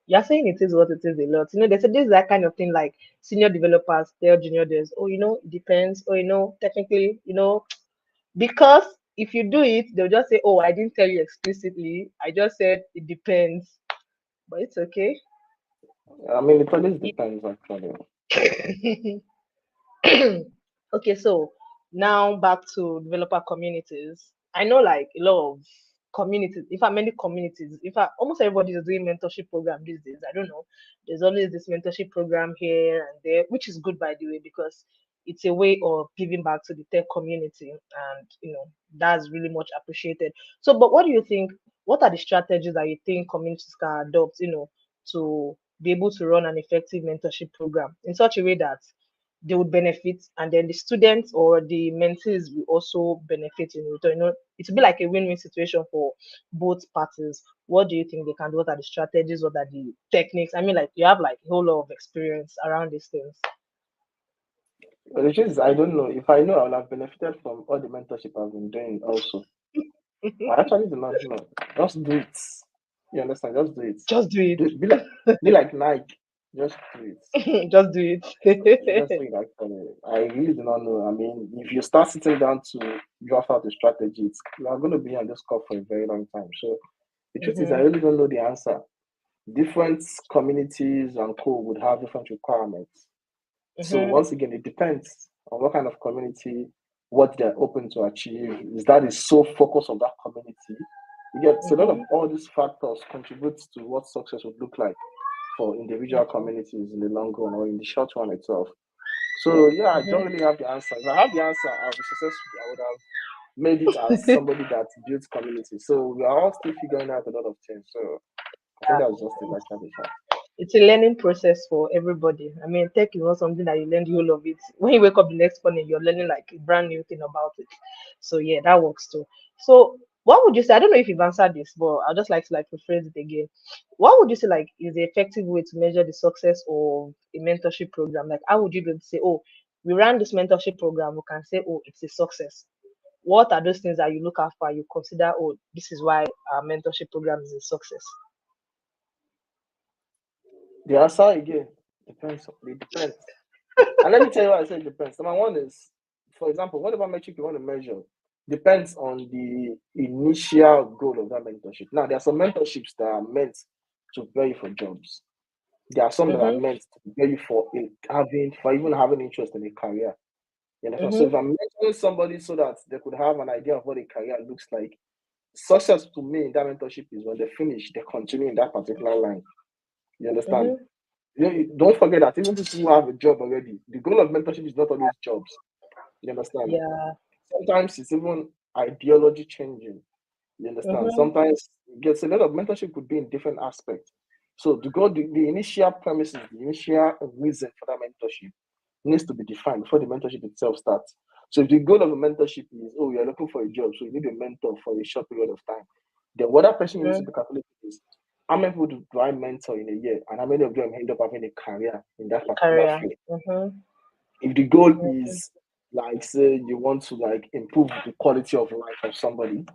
You're saying it is what it is a lot. They said this is that kind of thing like senior developers tell junior devs, oh, it depends. Oh, technically, because if you do it, they'll just say, oh, I didn't tell you explicitly. I just said it depends. But it's okay. I mean, it always depends actually. Okay, so now back to developer communities. I know like a lot of communities, in fact, many communities, in fact, almost everybody is doing mentorship program these days. I don't know. There's always this mentorship program here and there, which is good by the way, because it's a way of giving back to the tech community and that's really much appreciated. So, but what do you think? what are the strategies that you think communities can adopt, to be able to run an effective mentorship program in such a way that they would benefit, and then the students or the mentees will also benefit in return. It will be like a win-win situation for both parties. What do you think they can do? What are the strategies? What are the techniques? I mean, like, you have like a whole lot of experience around these things. But the truth is, I don't know. If I know, I would have benefited from all the mentorship I've been doing also. I actually do not know. Just do it. You understand? Just do it. Just do it. Be like Nike. Just do it. Just do Just it. do it actually. I really do not know. I mean, if you start sitting down to draft out the strategies, you are going to be on this call for a very long time. So the truth is, I Hmm. really don't know the answer. Different communities and co would have different requirements. So Hmm. once again, it depends on what kind of community, what they're open to achieve. Is that is so focused on that community? You get, so a lot of Hmm. all these factors contributes to what success would look like for individual Okay. communities in the long run or in the short run itself. So yeah, I don't Hmm. really have the answer. If I had the answer, I'll be successful. I would have made it as somebody that builds community. So we are all still figuring out a lot of things. So I think that's just it, actually. It's a learning process for everybody. I mean, tech is not something that you learn the whole of it. When you wake up the next morning, you're learning like a brand new thing about it. So yeah, that works too. So what would you say? I don't know if you've answered this, but I'd just like to like rephrase it again. What would you say like is the effective way to measure the success of a mentorship program? Like, how would you be able to say, oh, we ran this mentorship program, we can say, oh, it's a success. What are those things that you look out for? You consider, oh, this is why our mentorship program is a success. The answer again depends. It depends. And let me tell you why I say it depends. Number one is, for example, whatever metric you want to measure depends on the initial goal of that mentorship. Now, there are some mentorships that are meant to prepare you for jobs. There are some that are Mm-hmm. meant to prepare you for even having interest in a career. You understand? So Mm-hmm. if I'm mentoring somebody so that they could have an idea of what a career looks like, success to me in that mentorship is when they finish, they continue in that particular line. You understand? Mm-hmm. Don't forget that even people who have a job already, the goal of mentorship is not always jobs. You understand? Yeah. Sometimes it's even ideology changing. You understand? Mm-hmm. Sometimes it gets a lot of mentorship could be in different aspects. So the initial premises, the initial reason for that mentorship needs to be defined before the mentorship itself starts. So if the goal of a mentorship is, oh, you're looking for a job, so you need a mentor for a short period of time, then what that person needs to Mm-hmm. be calculated is how many people do I mentor in a year and how many of them end up having a career in that particular Career. field. Mm-hmm. If the goal Mm-hmm. is like say you want to like improve the quality of life of somebody,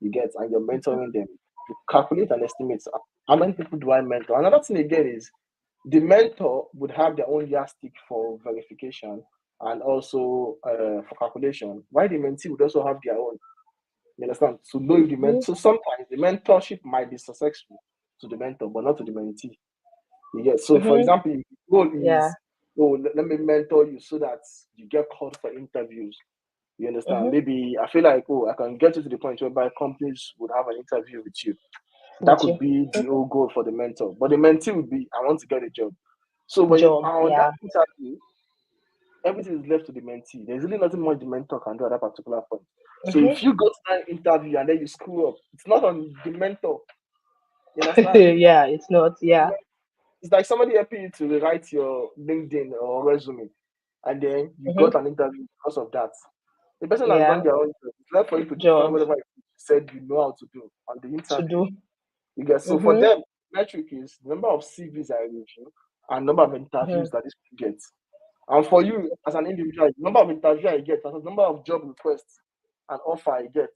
you get and you're mentoring them, you calculate and estimate how many people do I mentor. Another thing again is the mentor would have their own yardstick for verification and also for calculation. Why the mentee would also have their own. You understand? To know if the mentor. Mm-hmm. So sometimes the mentorship might be successful to the mentor, but not to the mentee. You get so for Mm-hmm. example, if the goal Yeah. is oh let me mentor you so that you get called for interviews. You understand? Mm-hmm. Maybe I feel like oh I can get you to the point whereby companies would have an interview with you. That With could you. be the whole goal for the mentor. But the mentee would be I want to get a job. So when you Job. are on that Yeah. interview, everything is left to the mentee. There's really nothing much the mentor can do at that particular point. So Mm-hmm. if you go to that interview and then you screw up, it's not on the mentor. You understand? Yeah. It's not. Yeah. It's like somebody helping you to write your LinkedIn or resume, and then you got Mm-hmm. an interview because of that. The person has done Yeah. their own job. It's left for you to defend Job whatever you said you know how to do on the to interview. do. You get so for Mm-hmm. them, metric is the number of CVs I review and number of Mm-hmm. interviews that this people get. And for you as an individual, the number of interviews I get, and the number of job requests and offer I get.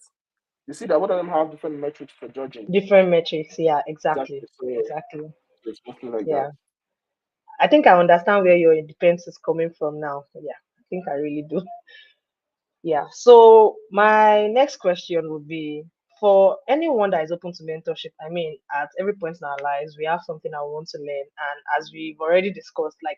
You see that both of them have different metrics for judging. Different metrics. Yeah. Exactly. Exactly. So Exactly. it's mostly like that. Yeah. I think I understand where your independence is coming from now. Yeah. I think I really do. Yeah. So my next question would be for anyone that is open to mentorship. I mean, at every point in our lives, we have something I want to learn, and as we've already discussed, like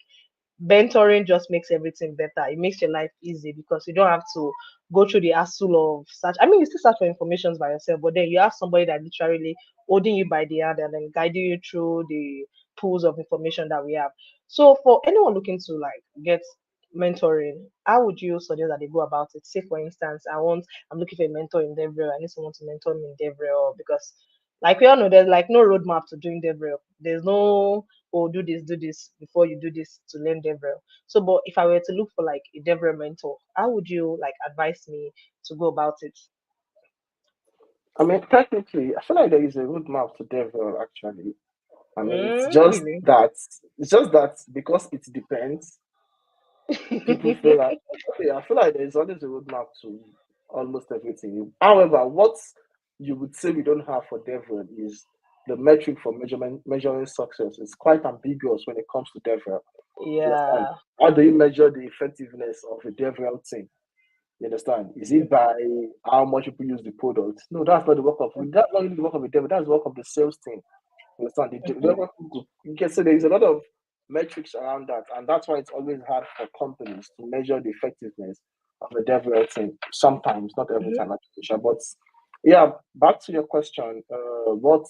mentoring just makes everything better. It makes your life easy because you don't have to go through the hassle of search. I mean, you still search for information by yourself, but then you have somebody that literally holding you by the hand and then guiding you through the pools of information that we have. So for anyone looking to like get mentoring, how would you suggest that they go about it? Say for instance, I'm looking for a mentor in Devrel. I need someone to mentor me in Devrel because Like we all know, there's like no roadmap to doing DevRel. There's no, oh, do this before you do this to learn DevRel. So, but if I were to look for like a DevRel mentor, how would you like advise me to go about it? I mean, technically, I feel like there is a roadmap to develop actually. I mean, Really? it's just that because it depends, people feel like okay, I feel like there's always a roadmap to almost everything. However, what you would say we don't have for DevRel is the metric for measuring success. It's quite ambiguous when it comes to DevRel. You understand? Yeah. How do you measure the effectiveness of a DevRel team? You understand? Is it by how much people use the product? No, that's not the work of that's not really the work of the devil, that's the work of the sales team. You understand? The Mhm. developer you can say there is a lot of metrics around that, and that's why it's always hard for companies to measure the effectiveness of a DevRel team. Sometimes, not every Mhm. time, actually, sure. But yeah, back to your question. What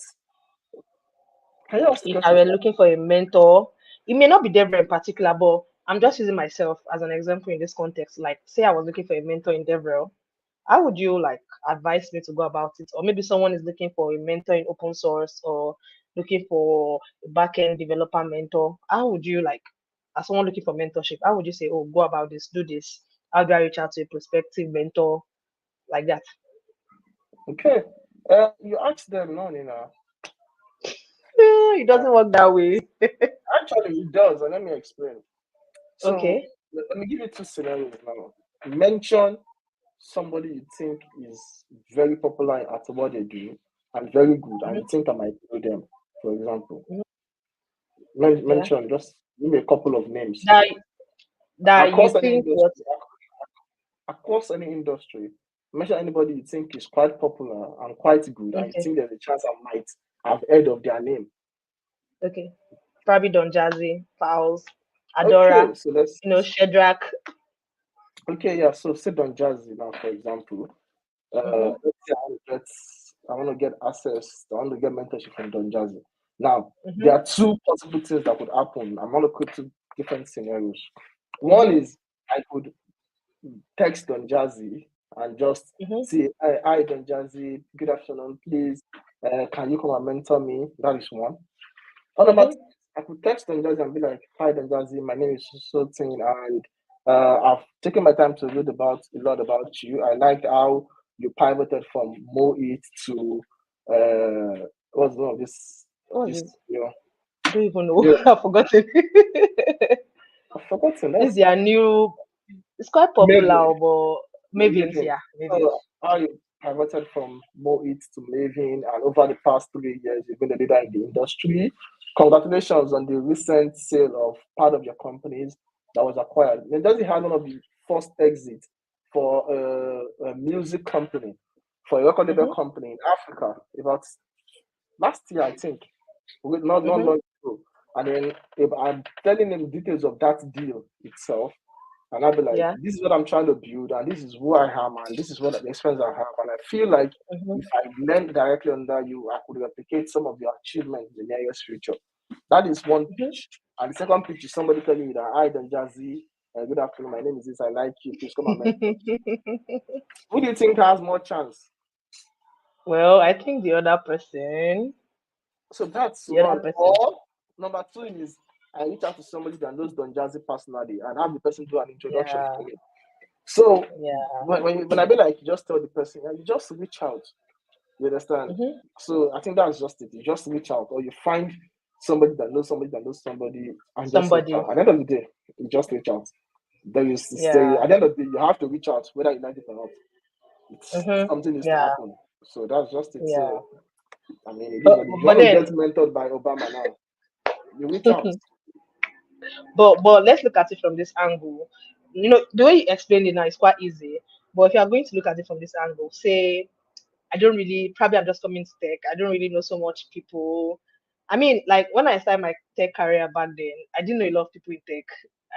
can you ask the If I question? were looking for a mentor, it may not be Deborah in particular, but I'm just using myself as an example in this context. Like, say I was looking for a mentor in Deborah, how would you like advise me to go about it? Or maybe someone is looking for a mentor in open source or looking for a backend developer mentor. How would you like, as someone looking for mentorship, how would you say, oh, go about this, do this? How do I reach out to a prospective mentor like that? Okay. You asked them, no, Nina. It doesn't work that way. Actually, it does, and let me explain. So Okay. let me give you two scenarios now. Mention somebody you think is very popular at what they do and very good, and Mhm. you think I might know them, for example. Mhm. Yeah. Mention just give me a couple of names That that you across any think what? industry. Across any industry, mention anybody you think is quite popular and quite good, and you Okay. think there's a chance I might have heard of their name. Okay. Probably Don Jazzy, Fowles, Okay, Adora, so let's Shadrach. okay, yeah. So sit on Jazzy now, for example. Mm-hmm. Let's say I want to get access, I want to get mentorship from Don Jazzy. Now, there Mm-hmm. are two possible things that could happen. I'm going to put two different scenarios. One Mm-hmm. is I could text Don Jazzy and just Mm-hmm. say, hi Don Jazzy, good afternoon, please. Can you come and mentor me? That is one. On number two, Mm-hmm. I could text Don Jazzy and be like, hi Don Jazzy, my name is Sultan, and I've taken my time to read about a lot about you. I like how you pivoted from Moit to what's the name of What was this it? you know I don't even know. yeah, I've forgotten. I've forgotten This is that's their new. It's quite Maven. popular, but Mavins, Maven. yeah, Mavins. So how you pivoted from Moit to Maven, and over the past 3 years, you've been a leader in the industry. Congratulations on the recent sale of part of your companies that was acquired. New Jersey had one of the first exits for a music company, for a record label Mm-hmm. company in Africa, about last year, I think, not Mm-hmm. long ago. And then if I'm telling them details of that deal itself, and I'll be like, Yeah. this is what I'm trying to build, and this is who I am, and this is what the experience I have. And I feel like Mm-hmm. if I learned directly under you, I could replicate some of your achievements in the nearest future. That is one Mm-hmm. pitch. And the second pitch is somebody telling you that, hi, Don Jazzy, good afternoon, my name is this, I like you, please come and mentor. Who do you think has more chance? Well, I think the other person, So that's the other one. person, Or number two is I reach out to somebody that knows Don Jazzy personally and have the person do an introduction yeah, for me. So yeah. when I be like, you just tell the person, and you just reach out. You understand? Mm-hmm. So I think that's just it. You just reach out, or you find somebody that knows somebody that knows somebody, and just reach Somebody, out. At the end of the day, you just reach out. yeah. At the end of the day, you have to reach out, whether you like it or not. Mm-hmm. Something needs to Yeah, happen. So that's just it. yeah. So I mean, it is But what it is. If you but want to get then, mentored by Obama now, you reach out. but let's look at it from this angle. You know, the way you explained it now is quite easy. But if you are going to look at it from this angle, say I don't really, probably I'm just coming to tech. I don't really know so much people. I mean, like when I started my tech career back then, I didn't know a lot of people in tech.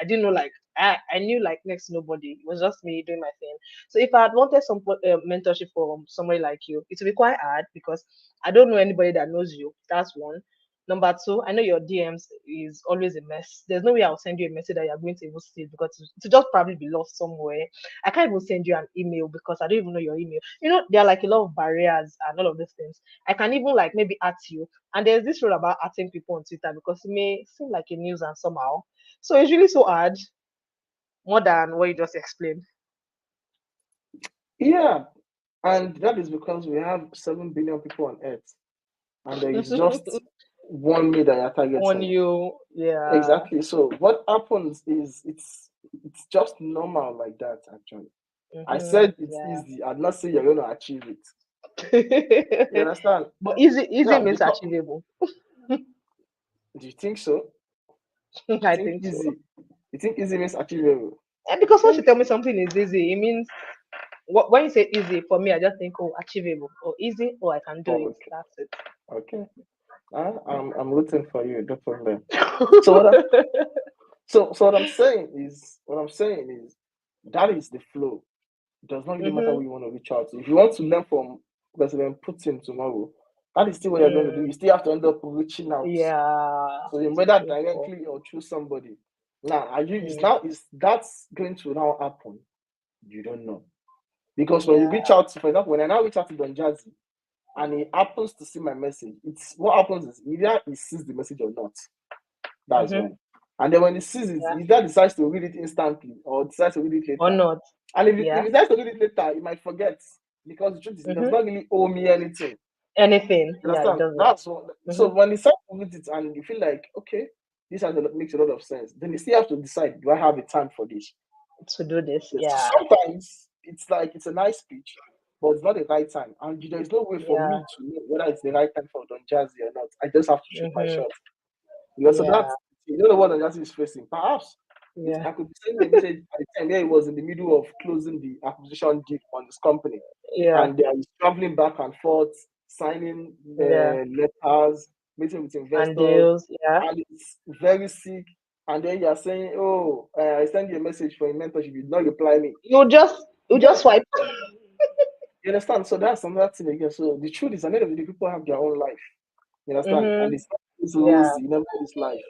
I didn't know like I knew like next to nobody. It was just me doing my thing. So if I had wanted some mentorship from somebody like you, it would be quite hard because I don't know anybody that knows you. That's one. Number two, I know your DMs is always a mess. There's no way I'll send you a message that you're going to even see it because to just probably be lost somewhere. I can't even send you an email because I don't even know your email. There are like a lot of barriers and all of these things. I can even like maybe at you. And there's this rule about atting people on Twitter because it may seem like a nuisance somehow. So it's really so hard, more than what you just explained. Yeah, and that is because we have 7 billion people on Earth, and there is just one me that you're On targeting. you, yeah. Exactly. So what happens is it's just normal like that. Actually, I said it's Yeah. easy. I'd not say you're going to achieve it. You understand? But easy Yeah. means Because achievable. do you think so? You I think think so. easy? You think easy means achievable? And because once you tell me something is easy, it means when you say easy for me, I just think, oh, achievable or easy, or I can do Oh, it. okay. That's it. Okay. I'm rooting for you. No problem. So what? So what I'm saying is that is the flow. It does not really matter Mm-hmm. who you want to reach out to. If you want to learn from President Putin tomorrow, that is still what you're going to do. Mm, You still have to end up reaching out. yeah. So whether True. directly or through somebody. Now, Mm, is that's going to now happen? You don't know. Because when you yeah. reach out to, for example, when I now reach out to Don Jazzy and he happens to see my message, it's what happens is either he sees the message or not. That's Mm-hmm. when. And then when he sees it, Yeah. he either decides to read it instantly or decides to read it Or later. not. And if Yeah. he decides to read it later, he might forget because the truth is, he does Mm-hmm. not really owe me anything. Anything. You Yeah, it understand? doesn't. That's what. So Mm-hmm. when he starts to read it and you feel like, okay, makes a lot of sense, then you still have to decide, do I have the time for this? To do this. Yes. So Yeah. sometimes it's like it's a nice speech, but it's not the right time. And there is no way for Yeah. me to know whether it's the right time for Don Jazzy or not. I just have to shoot my Mm-hmm. shot. Because so Yeah. that's you don't know what Don Jazzy is facing. Perhaps Yeah. I could be sending a message at the time where he was in the middle of closing the acquisition deal on his company. Yeah. And he's traveling back and forth, signing Yeah. letters, meeting with And investors, deals. Yeah. and it's very sick. And then you're saying, "Oh, I sent you a message for a mentorship. You did not reply me." You just Yeah, swipe. you understand. So that's another thing again. So the truth is, at the end of the day, people have their own life. You understand, and Mm-hmm. it's not always Yeah. rosy in everybody's life.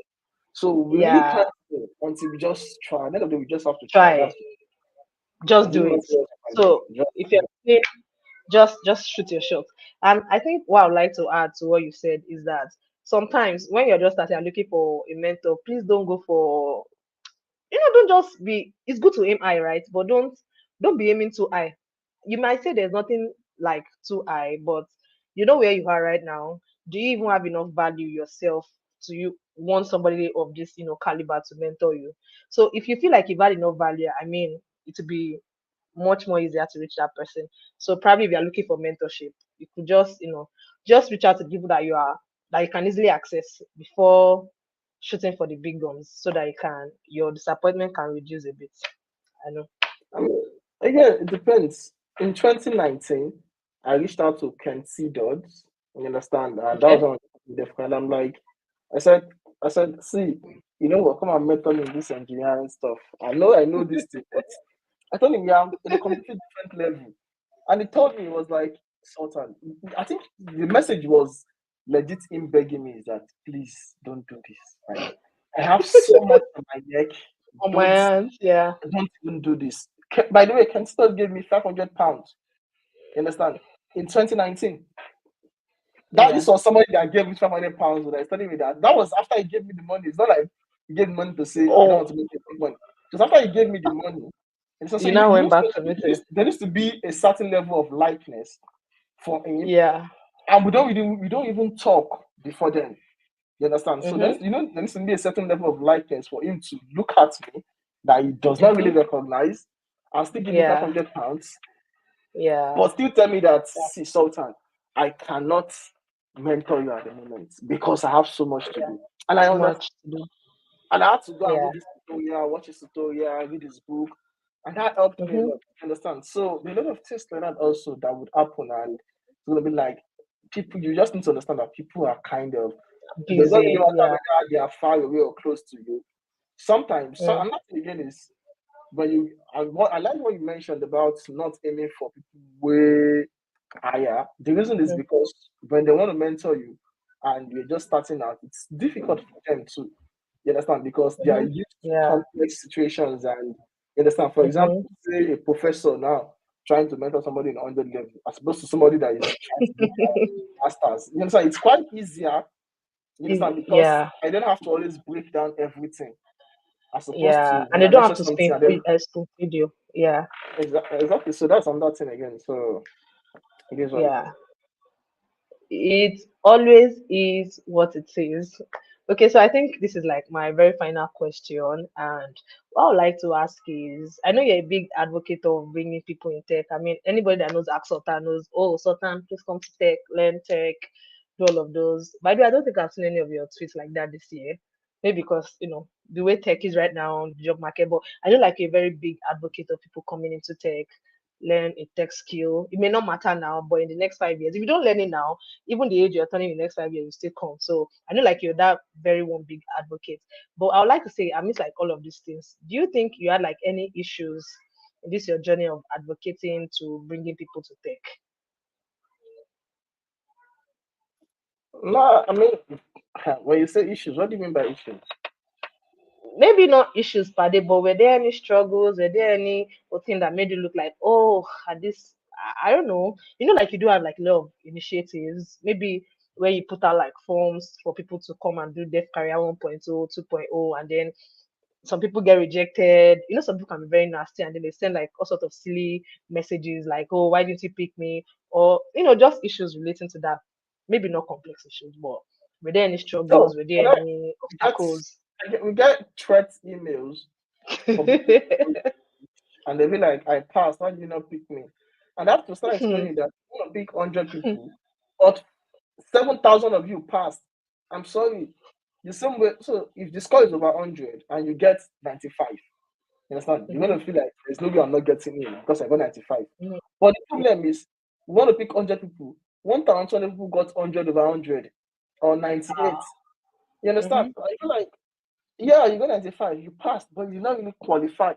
So we really Yeah. can't know until we just try. At the end of the day, we just have to try. Try. That's Just there's do really it. nothing else I can do. So if you're saying just shoot your shot. And I think what I'd like to add to what you said is that sometimes when you're just starting and looking for a mentor, please don't go for don't just be it's good to aim high, right? But don't be aiming too high. You might say there's nothing like too high, but you know where you are right now. Do you even have enough value yourself to you want somebody of this caliber to mentor you? So if you feel like you've had enough value, I mean, it would be much more easier to reach that person. So probably if you're looking for mentorship, you could just reach out to people that you can easily access before shooting for the big guns so that your disappointment can reduce a bit. I know. I mean, again, it depends. In 2019, I reached out to Ken C. Dodds, you understand, and that was Okay. on the and I'm like, I said, see, you know what, come and mentor me in this engineering stuff. I know this thing, but I told him, yeah, I'm in a completely different level. And he told me, it was like, Sultan, I think the message was legit him begging me is that, please don't do this. Like, I have so much on my neck. On my Don't hands, yeah. don't even do this. By the way, Ken still gave me £500. You understand? In 2019. That Yeah. this was somebody that gave me £500 when I studied with that. That was after he gave me the money. It's not like he gave me money to say I don't Oh, want to make a big money. Just after he gave me the money. And so you now went back to there meeting. there needs to be a certain level of likeness for him. Yeah. And we don't even talk before then. You understand? So Mm-hmm. there needs to be a certain level of likeness for him to look at me that he does not really Mm-hmm. recognize and still give me five Yeah. hundred pounds, Yeah. but still tell me that, Yeah. see, Sultan, I cannot mentor you at the moment because I have so much to Yeah. do. And I understand. Much to do. And I had to go and Yeah. read this tutorial, watch this tutorial, read this book, and that helped me a Mm-hmm. lot. You understand? So there are a lot of things like that also that would happen, and it's gonna be like people. You just need to understand that people are kind of. It does not really Busy. matter Yeah. whether they are far away or close to you. Sometimes, so Mm. I'm not saying again is when I like what you mentioned about not aiming for people way higher. The reason is Mm. because when they want to mentor you, and you're just starting out, it's difficult for them to, you understand, because they are Mm-hmm. used to Yeah. complex situations. And you understand, for example, Mm-hmm. say a professor now trying to mentor somebody in 100 level as opposed to somebody that is trying to do masters. You understand, it's quite easier, you understand, because Yeah. I don't have to always break down everything as opposed to Yeah. And when they I don't mention have to something spin and then spoon video. Yeah. exactly. So that's another thing again. So it is what it Yeah. is. It always is what it is. Okay, so I think this is like my very final question. And what I would like to ask is, I know you're a big advocate of bringing people in tech. I mean, anybody that knows Ask Sultan knows, oh, Sultan, please come to tech, learn tech, do all of those. By the way, I don't think I've seen any of your tweets like that this year. Maybe because, the way tech is right now, the job market. But I know like you're a very big advocate of people coming into tech, learn a tech skill. It may not matter now, but in the next 5 years, if you don't learn it now, even the age you're turning in the next 5 years will still come. So I know like you're that very one big advocate. But I would like to say, amidst like all of these things, do you think you had like any issues in this your journey of advocating to bringing people to tech? No, I mean, when you say issues, what do you mean by issues? Maybe not issues per day, but were there any struggles? Were there any thing that made you look like, oh, at this, I don't know. Like you do have like a lot of initiatives, maybe where you put out like forms for people to come and do Deaf Career 1.0, 2.0, and then some people get rejected. Some people can be very nasty and then they send like all sorts of silly messages like, oh, why didn't you pick me? Or, just issues relating to that. Maybe not complex issues, but were there any So struggles? Were there any we get obstacles? we get threat emails from people, and they be like, "I passed. Why did you not pick me?" And I have to start explaining that you want to pick 100 people, but 7,000 of you passed. I'm sorry. The same way. So if the score is over 100 and you get 95, you understand? You're Mhm, gonna feel like there's no way I'm not getting in because I got 95. mhm. But the problem is, we want to pick 100 people. 1,200 people got 100 over 100 or 98. You understand? Mhm. I feel like, yeah, you got 95, you passed, but you not really qualify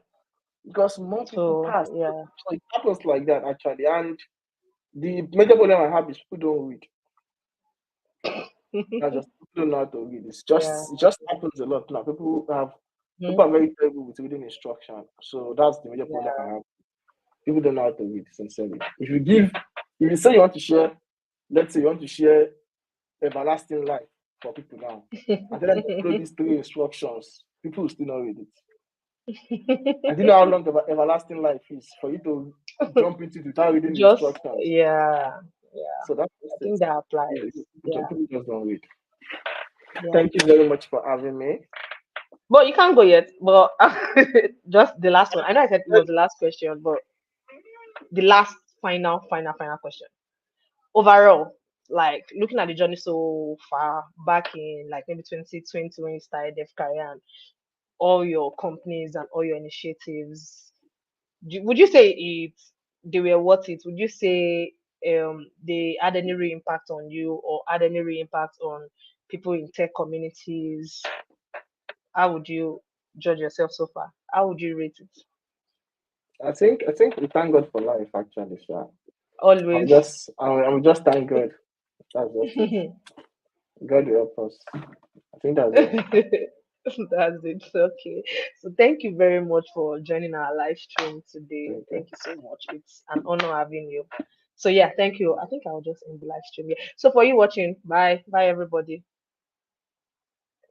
because more people So passed. yeah. So it happens like that actually. And the major problem I have is people don't read. That's just people don't know how to read. Yeah. It just happens a lot now. Mhm. People are very terrible with reading instruction. So that's the major problem I Yeah. have. People don't know how to read, sincerely. If you say you want to share, let's say you want to share everlasting life for people now, and tell them to follow these three instructions, people will still not read it. I didn't know how long everlasting life is for you to jump into it without reading the Just instructions. yeah. Yeah. So that's I just it. think that Yeah, applies. Yeah. people just don't read. Yeah. Thank you very much for having me. But you can't go yet. But just the last one. I know I said it was the last question, but the last final question. Overall, like looking at the journey so far back in like maybe 2020 when you started Dev Career and all your companies and all your initiatives, would you say they were worth it? Would you say they had any real impact on you or had any real impact on people in tech communities? How would you judge yourself so far? How would you rate it? I think we thank God for life actually, sir. Always. I'm just thank God. That's just it. God will help us. I think that's it. That's it. Okay. So thank you very much for joining our live stream today. Thank you. Thank you so much. It's an honor having you. So yeah, thank you. I think I'll just end the live stream. Yeah. So for you watching, bye. Bye everybody.